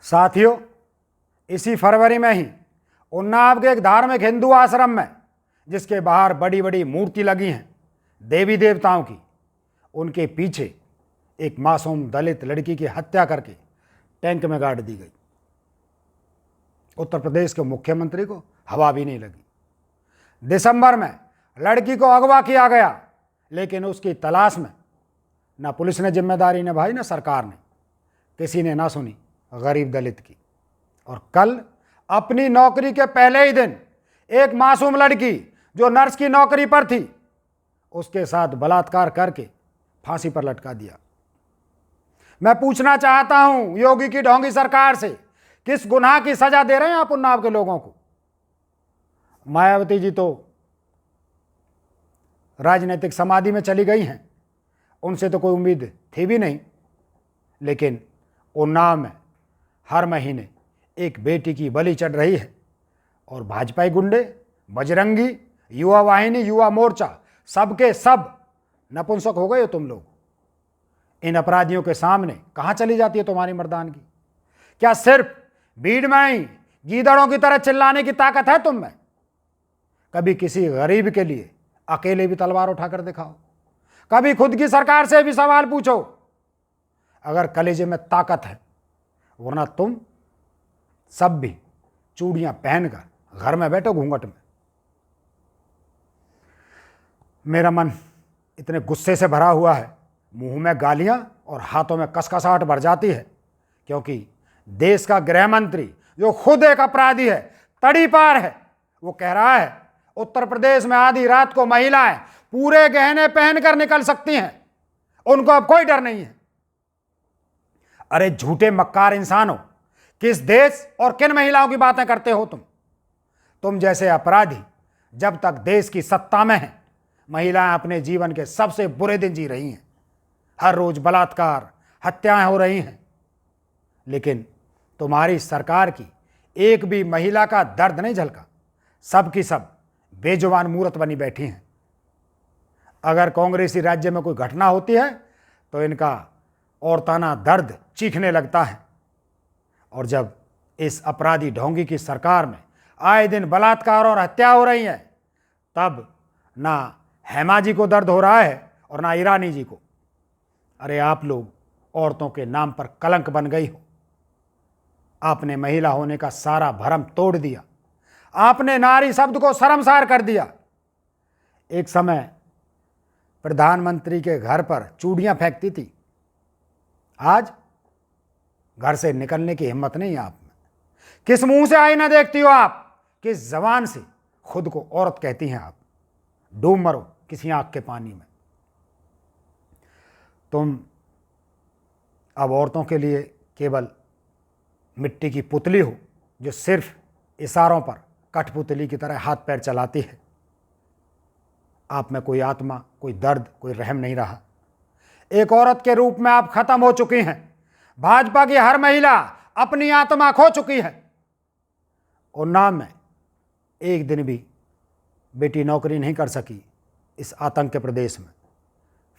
साथियों, इसी फरवरी में ही उन्नाव के एक धार्मिक हिंदू आश्रम में, जिसके बाहर बड़ी बड़ी मूर्ति लगी हैं देवी देवताओं की, उनके पीछे एक मासूम दलित लड़की की हत्या करके टैंक में गाड़ दी गई। उत्तर प्रदेश के मुख्यमंत्री को हवा भी नहीं लगी। दिसंबर में लड़की को अगवा किया गया, लेकिन उसकी तलाश में ना पुलिस ने जिम्मेदारी निभाई, ना सरकार ने, किसी ने ना सुनी गरीब दलित की। और कल अपनी नौकरी के पहले ही दिन एक मासूम लड़की जो नर्स की नौकरी पर थी, उसके साथ बलात्कार करके फांसी पर लटका दिया। मैं पूछना चाहता हूं योगी की ढोंगी सरकार से, किस गुनाह की सजा दे रहे हैं आप उन्नाव के लोगों को? मायावती जी तो राजनीतिक समाधि में चली गई हैं, उनसे तो कोई उम्मीद थी भी नहीं। लेकिन उन्नाव में हर महीने एक बेटी की बलि चढ़ रही है, और भाजपाई गुंडे, बजरंगी, युवा वाहिनी, युवा मोर्चा, सबके सब नपुंसक हो गए हो तुम लोग। इन अपराधियों के सामने कहां चली जाती है तुम्हारी मर्दानगी? क्या सिर्फ भीड़ में ही गीदड़ों की तरह चिल्लाने की ताकत है तुम में? कभी किसी गरीब के लिए अकेले भी तलवार उठाकर दिखाओ। कभी खुद की सरकार से भी सवाल पूछो अगर कलेजे में ताकत है, वरना तुम सब भी चूड़ियां पहनकर घर में बैठो घूंघट में। मेरा मन इतने गुस्से से भरा हुआ है, मुंह में गालियां और हाथों में कसकसाहट भर जाती है, क्योंकि देश का गृह मंत्री, जो खुद एक अपराधी है, तड़ी पार है, वो कह रहा है उत्तर प्रदेश में आधी रात को महिलाएं पूरे गहने पहनकर निकल सकती हैं, उनको अब कोई डर नहीं है। अरे झूठे मक्कार इंसानों, किस देश और किन महिलाओं की बातें करते हो तुम जैसे अपराधी जब तक देश की सत्ता में हैं, महिलाएं अपने जीवन के सबसे बुरे दिन जी रही हैं। हर रोज बलात्कार, हत्याएं हो रही हैं, लेकिन तुम्हारी सरकार की एक भी महिला का दर्द नहीं झलका। सब की सब बेजुबान मूरत बनी बैठी हैं। अगर कांग्रेसी राज्य में कोई घटना होती है तो इनका औरताना दर्द चीखने लगता है, और जब इस अपराधी ढोंगी की सरकार में आए दिन बलात्कार और हत्या हो रही है, तब ना हेमा जी को दर्द हो रहा है और ना ईरानी जी को। अरे आप लोग औरतों के नाम पर कलंक बन गई हो। आपने महिला होने का सारा भरम तोड़ दिया। आपने नारी शब्द को शर्मसार कर दिया। एक समय प्रधानमंत्री के घर पर चूड़ियां फेंकती थी, आज घर से निकलने की हिम्मत नहीं है आप में। किस मुंह से आईना देखती हो आप? किस जबान से खुद को औरत कहती हैं आप? डूब मरो किसी आग के पानी में। तुम अब औरतों के लिए केवल मिट्टी की पुतली हो, जो सिर्फ इशारों पर कठपुतली की तरह हाथ पैर चलाती है। आप में कोई आत्मा, कोई दर्द, कोई रहम नहीं रहा। एक औरत के रूप में आप खत्म हो चुकी हैं। भाजपा की हर महिला अपनी आत्मा खो चुकी है। उन्नाव में एक दिन भी बेटी नौकरी नहीं कर सकी इस आतंक के प्रदेश में।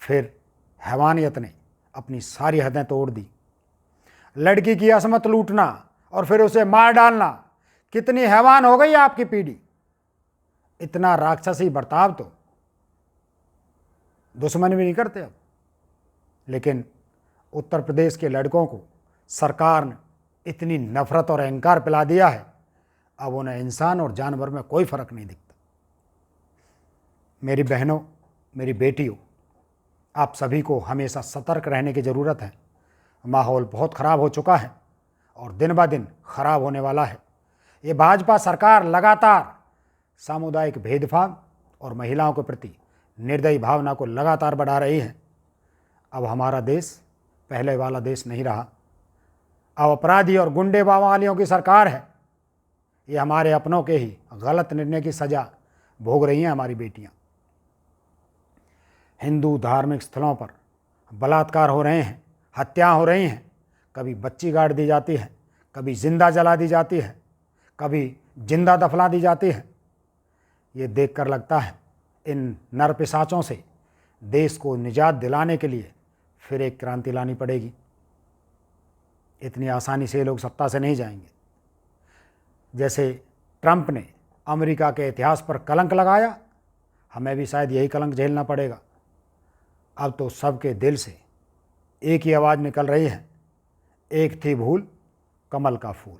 फिर हैवानियत ने अपनी सारी हदें तोड़ दी। लड़की की असमत लूटना और फिर उसे मार डालना, कितनी हैवान हो गई आपकी पीढ़ी। इतना राक्षसी बर्ताव तो दुश्मन भी नहीं करते अब। लेकिन उत्तर प्रदेश के लड़कों को सरकार ने इतनी नफरत और अहंकार पिला दिया है, अब उन्हें इंसान और जानवर में कोई फर्क नहीं दिखता। मेरी बहनों, मेरी बेटियों, आप सभी को हमेशा सतर्क रहने की ज़रूरत है। माहौल बहुत ख़राब हो चुका है और दिन ब दिन खराब होने वाला है। ये भाजपा सरकार लगातार सामुदायिक भेदभाव और महिलाओं के प्रति निर्दयी भावना को लगातार बढ़ा रही है। अब हमारा देश पहले वाला देश नहीं रहा। अब अपराधी और गुंडे बावालियों की सरकार है। ये हमारे अपनों के ही गलत निर्णय की सज़ा भोग रही हैं हमारी बेटियां। हिंदू धार्मिक स्थलों पर बलात्कार हो रहे हैं, हत्या हो रही हैं। कभी बच्ची गाड़ दी जाती है, कभी जिंदा जला दी जाती है, कभी जिंदा दफना दी जाती है। ये देखकर लगता है इन नरपिशाचों से देश को निजात दिलाने के लिए फिर एक क्रांति लानी पड़ेगी। इतनी आसानी से ये लोग सत्ता से नहीं जाएंगे। जैसे ट्रंप ने अमेरिका के इतिहास पर कलंक लगाया, हमें भी शायद यही कलंक झेलना पड़ेगा। अब तो सबके दिल से एक ही आवाज़ निकल रही है, एक थी भूल कमल का फूल।